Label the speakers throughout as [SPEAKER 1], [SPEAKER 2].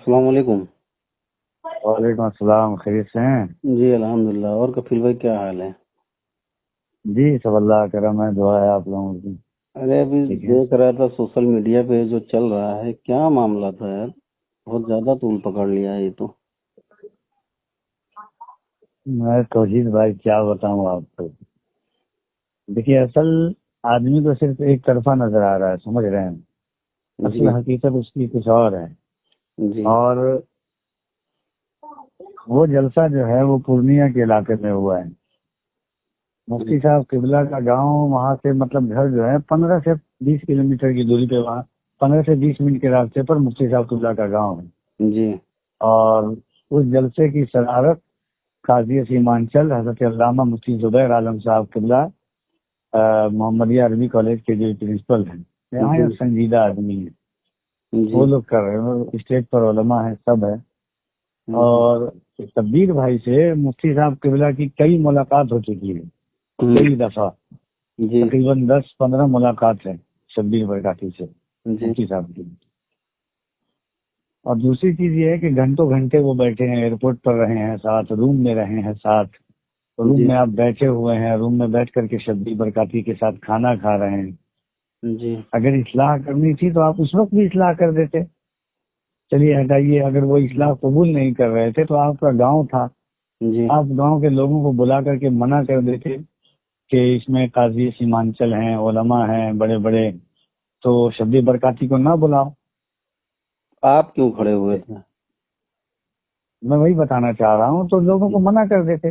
[SPEAKER 1] السلام علیکم۔
[SPEAKER 2] وعلیکم السلام، خیریت سے ہیں؟
[SPEAKER 1] جی الحمدللہ۔ اور کفیل بھائی کیا حال ہے؟
[SPEAKER 2] جی سب اللہ کا کرم ہے، دعا ہے آپ لوگوں کی۔
[SPEAKER 1] ارے ابھی
[SPEAKER 2] ٹھیک ہے،
[SPEAKER 1] دیکھ رہا تھا سوشل میڈیا پہ جو چل رہا ہے، کیا معاملہ تھا یار، بہت زیادہ طول پکڑ لیا ہے یہ تو۔
[SPEAKER 2] میں توحید بھائی کیا بتاؤں آپ کو۔ دیکھیے اصل آدمی کو صرف ایک طرفہ نظر آ رہا ہے، سمجھ رہے ہیں؟ اصل
[SPEAKER 1] جی
[SPEAKER 2] حقیقت اس کی کچھ اور ہے۔
[SPEAKER 1] جی
[SPEAKER 2] اور وہ جلسہ جو ہے وہ پورنیہ کے علاقے میں ہوا ہے۔ مفتی صاحب قبلہ کا گاؤں وہاں سے مطلب گھر جو ہے 15 سے 20 کلومیٹر کی دوری پہ، وہاں 15 سے 20 منٹ کے راستے پر مفتی صاحب قبلہ کا گاؤں ہے۔
[SPEAKER 1] جی
[SPEAKER 2] اور اس جلسے کی صدارت قاضی سیمانچل حضرت علامہ مفتی زبیر عالم صاحب قبلہ محمدیہ عربی کالج کے جو پرنسپل ہیں، یہاں
[SPEAKER 1] جی
[SPEAKER 2] سنجیدہ آدمی ہیں،
[SPEAKER 1] جی
[SPEAKER 2] وہ لوگ کر رہے ہیں، اسٹیج پر علماء ہیں، سب ہے۔ اور شبیر بھائی سے مفتی صاحب قبلہ کی کئی ملاقات ہو چکی ہے، کئی دفعہ،
[SPEAKER 1] جی
[SPEAKER 2] تقریباً 10-15 ملاقات ہے شبیر برکاتی سے
[SPEAKER 1] جی
[SPEAKER 2] مفتی صاحب کی۔ اور دوسری چیز یہ ہے کہ گھنٹوں گھنٹے وہ بیٹھے ہیں، ایئرپورٹ پر رہے ہیں ساتھ، روم میں رہے ہیں ساتھ، روم میں آپ بیٹھے ہوئے ہیں، روم میں بیٹھ کر کے شبیر برکاتی کے ساتھ کھانا کھا رہے ہیں۔
[SPEAKER 1] جی
[SPEAKER 2] اگر اصلاح کرنی تھی تو آپ اس وقت بھی اصلاح کر دیتے۔ چلیے ہٹائیے، اگر وہ اصلاح قبول نہیں کر رہے تھے تو آپ کا گاؤں تھا،
[SPEAKER 1] جی
[SPEAKER 2] آپ گاؤں کے لوگوں کو بلا کر کے منع کر دیتے کہ اس میں قاضی سیمانچل ہیں، علماء ہیں بڑے بڑے، تو شبیر برکاتی کو نہ بلاؤ۔
[SPEAKER 1] آپ کیوں کھڑے ہوئے تھے؟
[SPEAKER 2] میں وہی بتانا چاہ رہا ہوں، تو لوگوں کو منع کر دیتے۔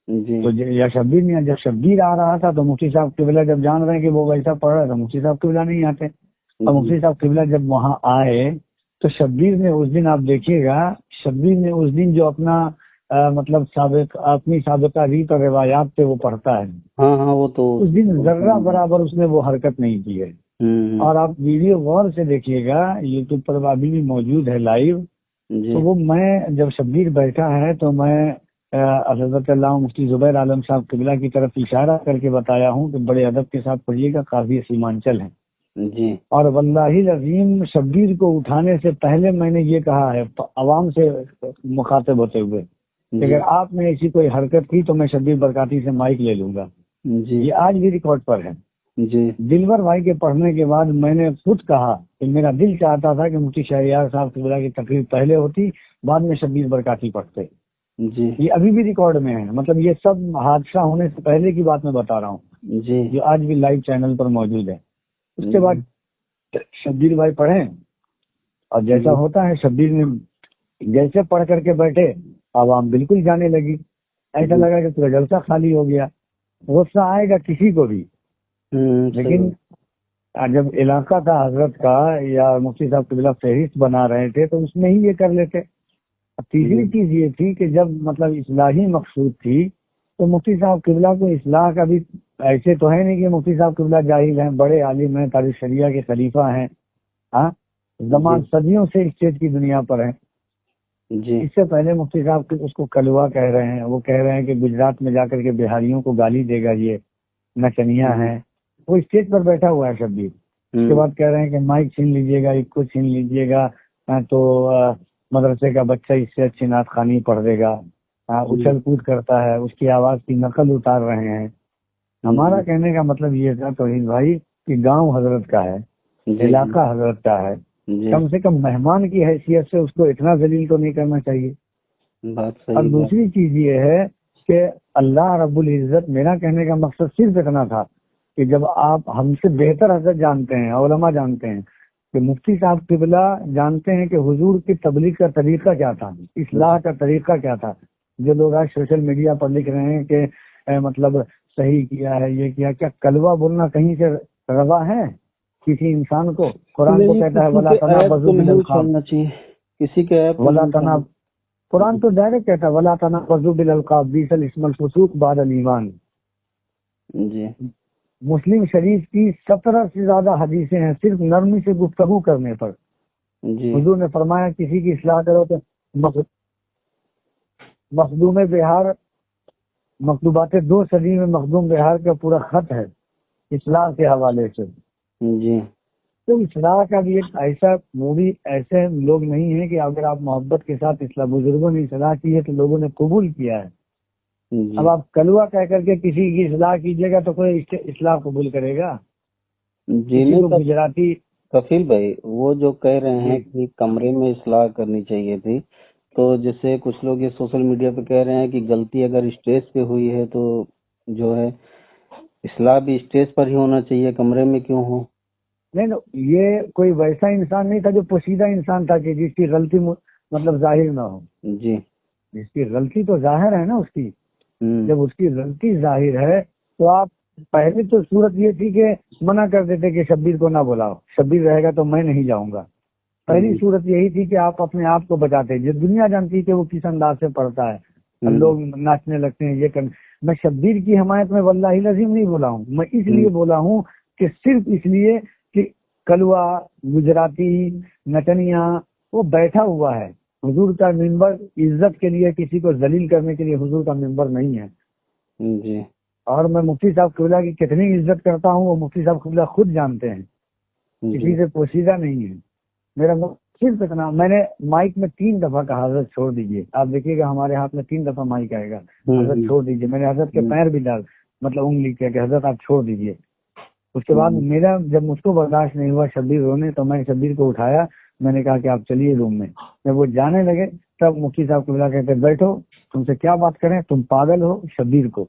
[SPEAKER 1] جی
[SPEAKER 2] تو یا شبیر نہیں، جب شبیر آ رہا تھا تو مفتی صاحب قبلہ جب جان رہے ہیں کہ وہ ویسا پڑھ رہا ہے تو مفتی صاحب قبلہ نہیں آتے، اور مفتی صاحب قبلہ جب وہاں آئے تو شبیر نے اس دن، آپ دیکھیے گا، شبیر نے اس دن جو اپنا مطلب اپنی سابقہ ریت اور روایات پہ وہ پڑھتا ہے،
[SPEAKER 1] ہاں ہاں وہ تو
[SPEAKER 2] اس دن ذرہ برابر اس نے وہ حرکت نہیں کی ہے۔ اور آپ ویڈیو غور سے دیکھیے گا، یوٹیوب پر ابھی بھی موجود ہے لائیو،
[SPEAKER 1] جی
[SPEAKER 2] تو وہ میں جب شبیر بیٹھا ہے تو میں حضرت علامہ مفتی زبیر عالم صاحب قبلہ کی طرف اشارہ کر کے بتایا ہوں کہ بڑے ادب کے ساتھ پڑھیے گا، قاضی سیمانچل ہیں۔
[SPEAKER 1] جی
[SPEAKER 2] اور واللہ العظیم شبیر کو اٹھانے سے پہلے میں نے یہ کہا ہے عوام سے مخاطب ہوتے ہوئے کہ
[SPEAKER 1] جی
[SPEAKER 2] اگر آپ نے ایسی کوئی حرکت کی تو میں شبیر برکاتی سے مائک لے لوں گا۔
[SPEAKER 1] جی
[SPEAKER 2] یہ آج بھی ریکارڈ پر ہے۔
[SPEAKER 1] جی
[SPEAKER 2] دلور بھائی کے پڑھنے کے بعد میں نے خود کہا کہ میرا دل چاہتا تھا کہ مفتی شہریار صاحب قبلہ کی تقریر پہلے ہوتی، بعد میں شبیر برکاتی پڑھتے۔
[SPEAKER 1] جی
[SPEAKER 2] یہ ابھی بھی ریکارڈ میں ہے، مطلب یہ سب حادثہ ہونے سے پہلے کی بات میں بتا رہا ہوں،
[SPEAKER 1] جی
[SPEAKER 2] جو آج بھی لائیو چینل پر موجود ہے۔ اس کے بعد شبیر بھائی پڑھیں، اور جیسا ہوتا ہے شبیر نے جیسے پڑھ کر کے بیٹھے، عوام بالکل جانے لگی، ایسا لگا کہ پورا جلسہ خالی ہو گیا۔ غصہ آئے گا کسی کو بھی، لیکن جب علاقہ تھا حضرت کا یا مفتی صاحب قبلہ فہرست بنا رہے تھے تو اس میں ہی یہ کر لیتے۔ تیسری چیز یہ تھی کہ جب مطلب اصلاحی مقصود تھی تو مفتی صاحب قبلہ کو اصلاح کا بھی ایسے تو ہے نہیں کہ مفتی صاحب قبلہ جاہل ہیں، بڑے عالم ہیں، تاریخ شریعہ کے خلیفہ ہیں، ہاں زمان صدیوں سے اسٹیج کی دنیا پر ہیں۔
[SPEAKER 1] جی
[SPEAKER 2] اس سے پہلے مفتی صاحب اس کو کلوا کہہ رہے ہیں، وہ کہہ رہے ہیں کہ گجرات میں جا کر کے بہاریوں کو گالی دے گا، یہ نچنیا ہے۔ وہ اسٹیج پر بیٹھا ہوا ہے شبیر، اس کے بعد کہہ رہے ہیں کہ مائک چھین لیجیے گا، ایک کو چھین لیجیے گا تو مدرسے کا بچہ اس سے اچھی نعت خوانی پڑھ دے گا، اچھل کود کرتا ہے، اس کی آواز کی نقل اتار رہے ہیں۔ ہمارا کہنے کا مطلب یہ تھا توحید بھائی کہ گاؤں حضرت کا ہے، علاقہ حضرت کا ہے، کم سے کم مہمان کی حیثیت سے اس کو اتنا ذلیل تو نہیں کرنا چاہیے۔ اور دوسری چیز یہ ہے کہ اللہ رب العزت، میرا کہنے کا مقصد صرف اتنا تھا کہ جب آپ ہم سے بہتر حضرت جانتے ہیں، علماء جانتے ہیں کہ مفتی صاحب قبلہ جانتے ہیں کہ حضور کی تبلیغ کا طریقہ کیا تھا، اصلاح کا طریقہ کیا تھا۔ جو لوگ آج سوشل میڈیا پر لکھ رہے ہیں کہ مطلب صحیح کیا ہے، یہ کیا کلوا بولنا کہیں سے روا ہے کسی انسان کو؟ قرآن کو کہتا ہے ولا تنابزوا بالالقاب،
[SPEAKER 1] کسی کے
[SPEAKER 2] ولا تناب، قرآن تو ڈائریکٹ کہتا ہے ولا تنابزوا بالالقاب بئس الاسم الفسوق بعد الایمان۔
[SPEAKER 1] جی
[SPEAKER 2] مسلم شریف کی 17 سے زیادہ حدیثیں ہیں صرف نرمی سے گفتگو کرنے پر۔ حضور نے فرمایا کسی کی اصلاح کرو تو مخدوم بہار، مکتوبات 2 صدی میں مخدوم بہار کا پورا خط ہے اصلاح کے حوالے سے۔
[SPEAKER 1] جی
[SPEAKER 2] تو اصلاح کا بھی ایک ایسا، وہ بھی ایسے لوگ نہیں ہیں کہ اگر آپ محبت کے ساتھ اصلاح، بزرگوں نے اصلاح کی ہے تو لوگوں نے قبول کیا ہے.
[SPEAKER 1] جی
[SPEAKER 2] اب آپ کلوا کہہ کر کے کسی کی اصلاح کیجیے گا تو کوئی اصلاح قبول کرے گا؟
[SPEAKER 1] جی
[SPEAKER 2] کسی
[SPEAKER 1] نہیں
[SPEAKER 2] کو گجراتی
[SPEAKER 1] کفیل بھائی، وہ جو کہہ رہے ہیں کہ کمرے میں اصلاح کرنی چاہیے تھی، تو جیسے کچھ لوگ یہ سوشل میڈیا پہ کہہ رہے ہیں کہ غلطی اگر اسٹیج پہ ہوئی ہے تو جو ہے اصلاح بھی اسٹیج پر ہی ہونا چاہیے، کمرے میں کیوں ہو؟
[SPEAKER 2] نہیں، یہ کوئی ویسا انسان نہیں تھا جو پوشیدہ انسان تھا کہ جس کی غلطی مطلب ظاہر نہ ہو.
[SPEAKER 1] جی
[SPEAKER 2] جس کی غلطی تو ظاہر ہے نا اس کی.
[SPEAKER 1] ہوں
[SPEAKER 2] جب اس کی غلطی ظاہر ہے تو آپ پہلے تو صورت یہ تھی کہ منع کر دیتے کہ شبیر کو نہ بلاؤ، شبیر رہے گا تو میں نہیں جاؤں گا. پہلی صورت یہی تھی کہ آپ اپنے آپ کو بچاتے. جو دنیا جانتی کہ وہ کس انداز سے پڑھتا ہے، لوگ ناچنے لگتے ہیں، یہ کرنے. میں شبیر کی حمایت میں واللہ العظیم نہیں بولا ہوں، میں اس لیے بولا ہوں کہ صرف اس لیے کہ کلوا، گجراتی، نچنیا، وہ بیٹھا ہوا ہے. حضور کا منبر عزت کے لیے، کسی کو ذلیل کرنے کے لیے حضور کا منبر نہیں ہے.
[SPEAKER 1] جی
[SPEAKER 2] اور میں مفتی صاحب قبلہ کی کتنی عزت کرتا ہوں وہ مفتی صاحب قبلہ خود جانتے ہیں، کسی سے پوشیدہ نہیں ہے. میرا صرف اتنا، میں نے مائک میں 3 دفعہ کہا حضرت چھوڑ دیجئے. آپ دیکھیے گا ہمارے ہاتھ میں 3 دفعہ مائک آئے گا، حضرت چھوڑ دیجئے. میں نے حضرت کے پیر بھی ڈال مطلب انگلی کیا کہ حضرت آپ چھوڑ دیجئے. اس کے بعد میرا جب مجھ کو برداشت نہیں ہوا شبیر رونے، تو میں نے شبیر کو اٹھایا، میں نے کہا کہ آپ چلیے روم میں. جب وہ جانے لگے تب مفتی صاحب قبلہ کہتے بیٹھو، تم سے کیا بات کریں، تم پاگل ہو. شبیر کو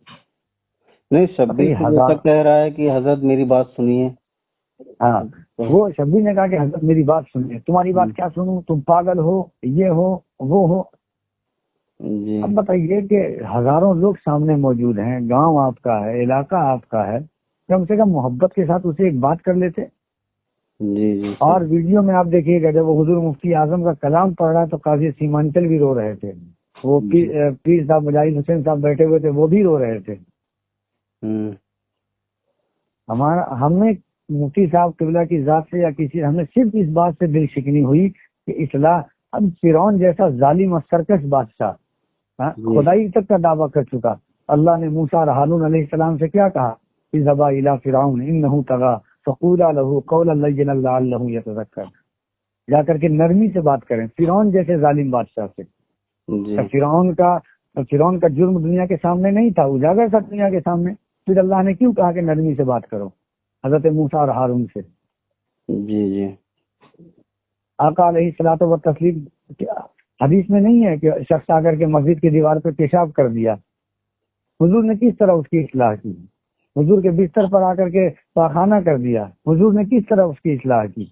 [SPEAKER 1] نہیں، شبیر تو جیسا کہہ رہا ہے کہ حضرت میری بات سنیے.
[SPEAKER 2] ہاں، وہ شبیر نے کہا کہ حضرت میری بات سنیے. تمہاری بات کیا سنوں، تم پاگل ہو، یہ ہو وہ ہو.
[SPEAKER 1] جی
[SPEAKER 2] اب بتائیے کہ ہزاروں لوگ سامنے موجود ہیں، گاؤں آپ کا ہے، علاقہ آپ کا ہے، کم سے کم محبت کے ساتھ اسے ایک بات کر لیتے.
[SPEAKER 1] جی جی
[SPEAKER 2] اور ویڈیو میں آپ دیکھیے گا جب وہ حضور مفتی اعظم کا کلام پڑھ رہا ہے تو قاضی سیمانچل بھی رو رہے تھے. وہ پیر صاحب مجاہد حسین صاحب بیٹھے ہوئے تھے، وہ بھی رو رہے تھے. ہم نے مفتی صاحب قبلہ کی ذات سے یا کسی، ہمیں صرف اس بات سے دل شکنی ہوئی کہ اصلاح. اب فرعون جیسا ظالم اور سرکش بادشاہ خدائی تک کا دعویٰ کر چکا. اللہ نے موسیٰ اور ہارون علیہ السلام سے کیا کہا، اذهبا الى فرعون انه طغى فقولا له قولا لینا لعله يتذکر. جا کر کے نرمی سے بات کریں فرعون جیسے ظالم بادشاہ سے. فرعون کا جرم دنیا کے سامنے نہیں تھا، اجاگر تھا دنیا کے سامنے. پھر اللہ نے کیوں کہا کہ نرمی سے بات کرو حضرت موسیٰ اور ہارون سے.
[SPEAKER 1] جی جی
[SPEAKER 2] آقا علیہ الصلوۃ والتسلیم حدیث میں نہیں ہے کہ شخص آ کر کے مسجد کی دیوار پہ پیشاب کر دیا، حضور نے کس طرح اس کی اصلاح کی. حضور کے بستر پر آ کر کے پاخانہ کر دیا، حضور نے کس طرح اس کی اصلاح کی.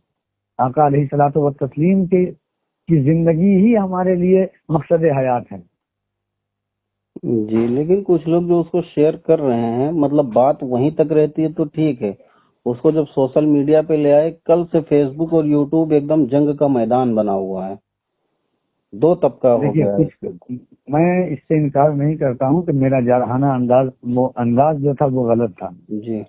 [SPEAKER 2] آقا علیہ الصلوۃ والتسلیم کی زندگی ہی ہمارے لیے مقصد حیات ہے.
[SPEAKER 1] جی لیکن کچھ لوگ جو اس کو شیئر کر رہے ہیں، مطلب بات وہیں تک رہتی ہے تو ٹھیک ہے، اس کو جب سوشل میڈیا پہ لے آئے، کل سے فیس بک اور یوٹیوب ایک دم جنگ کا میدان بنا ہوا ہے، 2 طبقہ ہو گیا ہے.
[SPEAKER 2] میں اس سے انکار نہیں کرتا ہوں کہ میرا جارحانہ انداز جو تھا وہ غلط تھا.
[SPEAKER 1] جی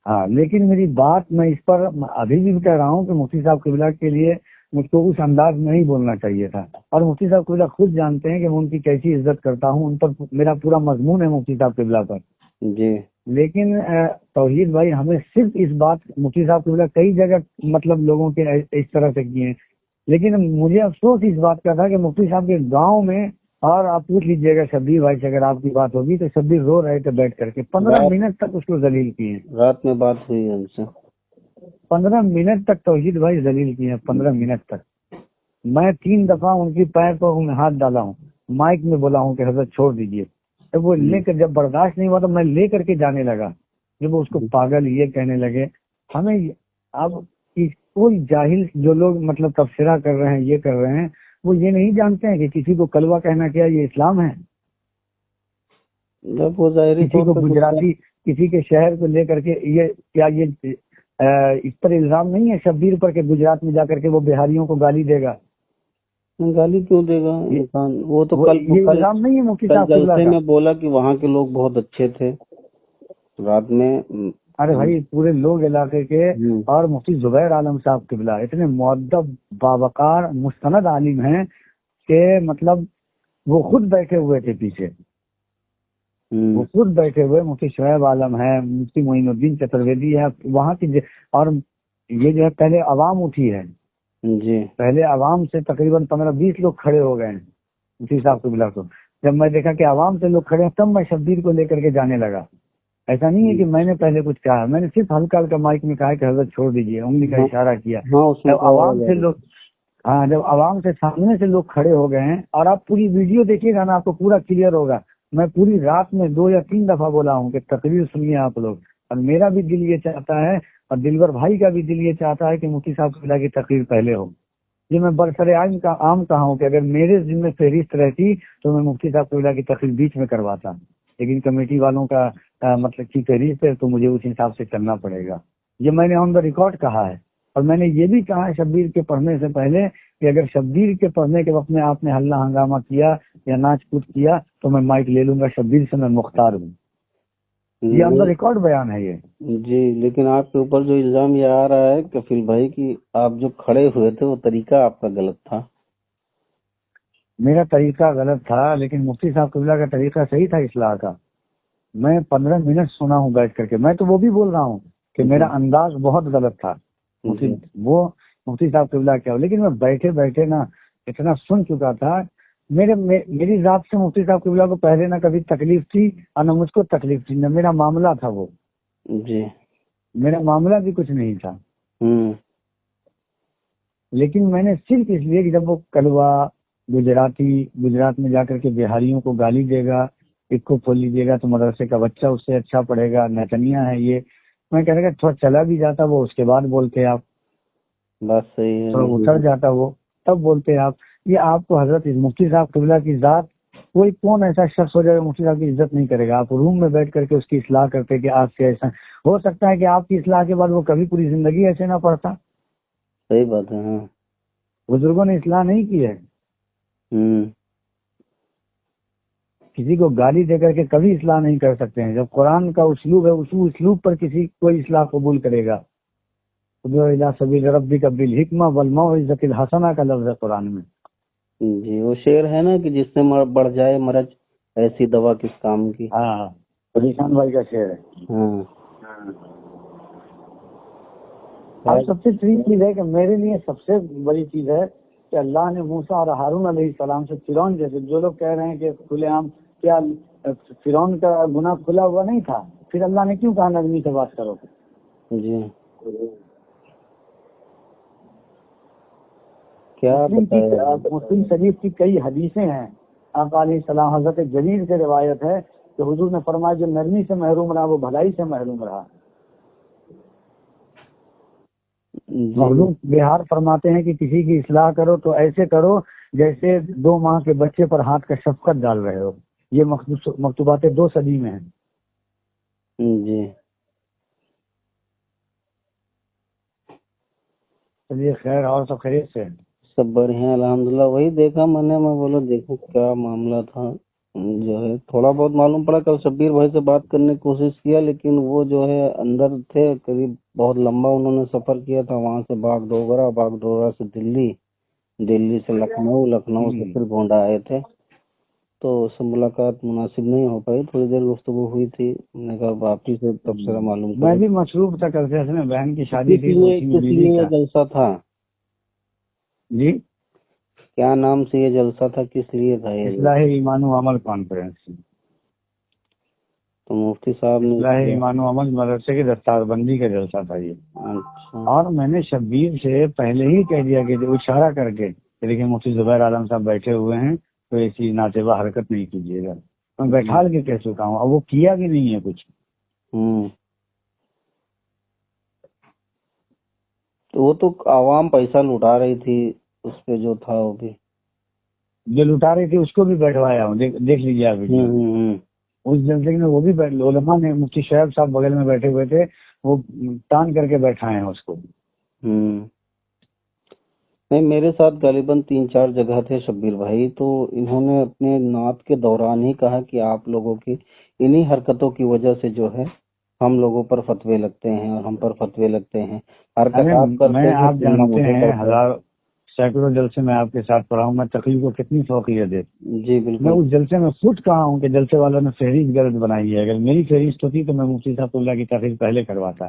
[SPEAKER 2] ہاں، لیکن میری بات میں اس پر ابھی بھی کہہ رہا ہوں کہ مفتی صاحب قبلہ کے لیے مجھ کو اس انداز میں نہیں بولنا چاہیے تھا. اور مفتی صاحب قبلہ خود جانتے ہیں کہ میں ان کی کیسی عزت کرتا ہوں، ان پر میرا پورا مضمون ہے مفتی صاحب قبلہ پر.
[SPEAKER 1] جی
[SPEAKER 2] لیکن توحید بھائی ہمیں صرف اس بات، مفتی صاحب قبلہ کئی جگہ مطلب لوگوں کے اس طرح سے کیے ہیں، لیکن مجھے افسوس اس بات کا تھا کہ مفتی صاحب کے گاؤں میں، اور آپ پوچھ لیجئے گا شبیر بھائی سے اگر آپ کی بات ہوگی تو شبیر رو رہے تھے بیٹھ کر کے. 15 منٹ تک اس کو ذلیل کیے ہیں.
[SPEAKER 1] رات میں بات ہوئی ان سے
[SPEAKER 2] 15 منٹ تک توحید بھائی ذلیل کیے ہیں. 15 منٹ تک میں 3 دفعہ ان کی پیر پر ہاتھ ڈالا ہوں، مائک میں بولا ہوں کہ حضرت چھوڑ دیجئے. جب وہ لے کر، جب برداشت نہیں ہوا تو میں لے کر کے جانے لگا. جب وہ اس کو پاگل یہ کہنے لگے. ہمیں اب کوئی جاہل جو لوگ مطلب تبصرہ کر رہے ہیں، یہ کر رہے ہیں، وہ یہ نہیں جانتے ہیں کہ کسی کو کلوا کہنا کیا یہ اسلام ہے.
[SPEAKER 1] جب وہ ظاہری
[SPEAKER 2] کسی کو گجراتی، کسی کے شہر کو لے کر کے یہ کیا، یہ اس پر الزام نہیں ہے شبیر پر کہ گجرات میں جا کر کے وہ بہاریوں کو گالی دے گا.
[SPEAKER 1] گالی کیوں دے گا انسان؟ وہ تو
[SPEAKER 2] یہ الزام نہیں ہے مفتی صاحب
[SPEAKER 1] جلسے میں بولا کہ وہاں کے لوگ بہت اچھے تھے رات میں.
[SPEAKER 2] ارے بھائی پورے لوگ علاقے کے، اور مفتی زبیر عالم صاحب قبلہ اتنے مؤدب باوقار مستند عالم ہیں کہ مطلب وہ خود بیٹھے ہوئے تھے پیچھے. وہ خود بیٹھے ہوئے. مفتی شعیب عالم ہے، مفتی معین الدین چترویدی ہے وہاں کی، اور یہ جو ہے پہلے عوام اٹھی ہے
[SPEAKER 1] جی
[SPEAKER 2] پہلے عوام سے تقریباً 15-20 لوگ کھڑے ہو گئے ہیں مفتی صاحب قبلہ کو. جب میں دیکھا کہ عوام سے لوگ کھڑے ہیں تب میں شبیر کو لے کر کے جانے لگا. ایسا نہیں ہے کہ میں نے پہلے کچھ کہا, میں نے صرف ہلکا ہلکا مائک میں کہا کہ حضرت چھوڑ دیجیے, انگلی کا اشارہ کیا.
[SPEAKER 1] ہاں اس میں
[SPEAKER 2] جب عوام سے لوگ جب عوام سے سامنے سے لوگ کھڑے ہو گئے ہیں, اور آپ پوری ویڈیو دیکھیے گا نا آپ کو پورا کلیئر ہوگا. میں پوری رات میں 2 یا 3 دفعہ بولا ہوں کہ تقریر سنیے آپ لوگ, اور میرا بھی دل یہ چاہتا ہے اور دلبر بھائی کا بھی دل یہ چاہتا ہے کہ مفتی صاحب قبلہ کی تقریر پہلے ہو. یہ میں برسر عام کہا ہوں کہ اگر میرے ذمہ فہرست رہتی تو میں مفتی صاحب قبلہ کی تقریر بیچ میں کرواتا, لیکن کمیٹی والوں کا مطلب کی فہرست ہے تو مجھے اس حساب سے چلنا پڑے گا. یہ میں نے آن دا ریکارڈ کہا ہے, اور میں نے یہ بھی کہا ہے شبیر کے پڑھنے سے پہلے کہ اگر شبیر کے پڑھنے کے وقت میں آپ نے ہلہ ہنگامہ کیا یا ناچ کود کیا تو میں مائک لے لوں گا, شبیر سے میں مختار ہوں. یہ آن دا ریکارڈ بیان ہے یہ.
[SPEAKER 1] جی لیکن آپ کے اوپر جو الزام یہ آ رہا ہے کفیل بھائی کی آپ جو کھڑے ہوئے تھے وہ طریقہ آپ کا غلط تھا.
[SPEAKER 2] میرا طریقہ غلط تھا لیکن مفتی صاحب قبلہ کا طریقہ صحیح تھا اصلاح کا. میں 15 منٹ سنا ہوں بیٹھ کر کے, میں تو وہ بھی بول رہا ہوں کہ میرا انداز بہت غلط تھا. وہ مفتی صاحب قبلہ کیا, لیکن میں بیٹھے بیٹھے نا اتنا سن چکا تھا. میری ذات سے مفتی صاحب قبلہ کو پہلے نہ کبھی تکلیف تھی اور نہ مجھ کو تکلیف تھی, نہ میرا معاملہ تھا وہ.
[SPEAKER 1] جی
[SPEAKER 2] میرا معاملہ بھی کچھ نہیں تھا. لیکن میں نے صرف اس لیے کہ جب وہ کلوا گجرات میں جا کر کے بہاریوں کو گالی دے گا, ایک کو کھول لیجیے گا تو مدرسے کا بچہ اس سے اچھا پڑھے گا, نتنیا ہے یہ, میں کہہ رہا کہ تھوڑا چلا بھی جاتا وہ اس کے بعد بولتے آپ,
[SPEAKER 1] بس صحیح ہے,
[SPEAKER 2] تھوڑا اتر جاتا وہ تب بولتے آپ. یہ آپ کو حضرت مفتی صاحب قبلہ کی ذات, کوئی کون ایسا شخص ہو جائے مفتی صاحب کی عزت نہیں کرے گا. آپ روم میں بیٹھ کر کے اس کی اصلاح کرتے کہ آپ سے ایسا ہو سکتا ہے کہ آپ کی اصلاح کے بعد وہ کبھی پوری زندگی ایسے نہ پڑھتا.
[SPEAKER 1] صحیح بات ہے. ہاں
[SPEAKER 2] بزرگوں نے اصلاح نہیں کی ہے. کسی کو گالی دے کر کے کبھی اصلاح نہیں کر سکتے ہیں. جب قرآن کا اسلوب ہے اسی اسلوب پر کسی کوئی اصلاح قبول کرے گا. سبیل ربک بالحکمہ والموعظۃ الحسنہ کا لفظ ہے قرآن میں.
[SPEAKER 1] جی وہ شعر ہے نا کہ جس سے بڑھ جائے مرض ایسی دوا کس کام کی.
[SPEAKER 2] ہاں پریشان بھائی کا شعر ہے.
[SPEAKER 1] ہاں
[SPEAKER 2] اور سب سے ٹھیک چیز ہے کہ میرے لیے سب سے بڑی چیز ہے کہ اللہ نے موسیٰ اور ہارون علیہ السلام سے فرعون جیسے جو لوگ کہہ رہے ہیں کہ کھلے عام, کیا فرعون کا گناہ کھلا ہوا نہیں تھا, پھر اللہ نے کیوں کہا نرمی سے بات کرو. جی مسلم شریف کی کئی حدیثیں ہیں. آپ علیہ السلام حضرت جلیل سے روایت ہے کہ حضور نے فرمایا جو نرمی سے محروم رہا وہ بھلائی سے محروم رہا. مخلوق بہار فرماتے ہیں کہ کسی کی اصلاح کرو تو ایسے کرو جیسے 2 ماہ کے بچے پر ہاتھ کا شفقت ڈال رہے ہو. یہ مکتوبات 2 صدی میں ہیں.
[SPEAKER 1] جی
[SPEAKER 2] چلیے خیر, اور سب خیریت سے
[SPEAKER 1] سب بڑھیا الحمدللہ. وہی دیکھا میں نے, میں بولا دیکھو کیا معاملہ تھا. جو ہے تھوڑا بہت معلوم پڑا. کل شبیر بھائی سے بات کرنے کی کوشش کیا لیکن وہ جو ہے اندر تھے, قریب بہت لمبا انہوں نے سفر کیا تھا. وہاں سے باغ ڈوگرا سے دلی سے لکھنؤ سے پھر گونڈا آئے تھے, تو اس سے ملاقات مناسب نہیں ہو پائی. تھوڑی دیر گفتگو ہوئی تھی, میں نے کہا آپ ہی سے تبصرہ معلوم
[SPEAKER 2] میں بھی مصروف تھا. کل سے میں بہن کی شادی تھی.
[SPEAKER 1] کس لیے جلسہ تھا
[SPEAKER 2] جی,
[SPEAKER 1] کیا نام سے یہ جلسہ تھا, کس لیے تھا یہ؟
[SPEAKER 2] اصلاح ایمان و عمل کانفرنس.
[SPEAKER 1] تو مفتی صاحب نے
[SPEAKER 2] اصلاح ایمان و عمل مدرسے کی دستار بندی کا جلسہ تھا یہ.
[SPEAKER 1] اچھا. اور
[SPEAKER 2] میں نے شبیر سے پہلے ہی کہہ دیا کہ اشارہ کر کے لیکن مفتی زبیر عالم صاحب بیٹھے ہوئے ہیں تو ایسی ناتبہ حرکت نہیں کیجیے گا. میں بیٹھا کے کہہ چکا ہوں, اب وہ کیا بھی نہیں ہے کچھ.
[SPEAKER 1] تو وہ تو عوام پیسہ لٹا رہی تھی, اس پہ جو تھا وہ بھی
[SPEAKER 2] جو لٹا رہی تھی اس کو بھی بیٹھوایا ہوں, دیکھ لیجیے آپ. اس جلسے میں وہ بھی علماء نے, مفتی شعیب صاحب بغل میں بیٹھے ہوئے تھے, وہ تان کر کے بیٹھائے ہیں اس کو.
[SPEAKER 1] نہیں, میرے ساتھ غالباً 3-4 جگہ تھے شبیر بھائی, تو انہوں نے اپنے نعت کے دوران ہی کہا کہ آپ لوگوں کی انہی حرکتوں کی وجہ سے جو ہے ہم لوگوں پر فتوے لگتے ہیں اور ہم پر فتوے لگتے ہیں.
[SPEAKER 2] میں آپ جانتے ہیں سینکڑوں جلسے میں آپ کے ساتھ پڑھا ہوں, میں تقریر کو کتنی فوقیت ہے.
[SPEAKER 1] جی بالکل.
[SPEAKER 2] میں اس جلسے میں خود کہا ہوں کہ جلسے والوں نے فہرست غلط بنائی ہے. اگر میری فہرست ہوتی تو میں مفتی صاحب اللہ کی تقریر پہلے کرواتا.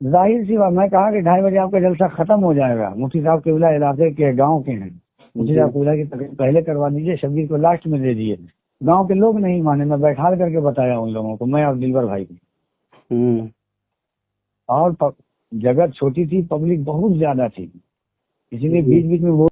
[SPEAKER 2] ظاہر سی بات، میں کہا کہ 2:30 بجے آپ کا جلسہ ختم ہو جائے گا. مفتی صاحب قبلہ علاقے کے گاؤں کے ہیں، مفتی صاحب قبلہ کی تقریر پہلے کروا دیجیے، شبیر کو لاسٹ میں دے دیے. گاؤں کے لوگ نہیں مانے، میں بیٹھا کر کے بتایا ان لوگوں کو، میں اور دلبر بھائی کو. اور جگہ چھوٹی تھی، پبلک بہت زیادہ تھی، اسی لیے بیچ بیچ میں وہ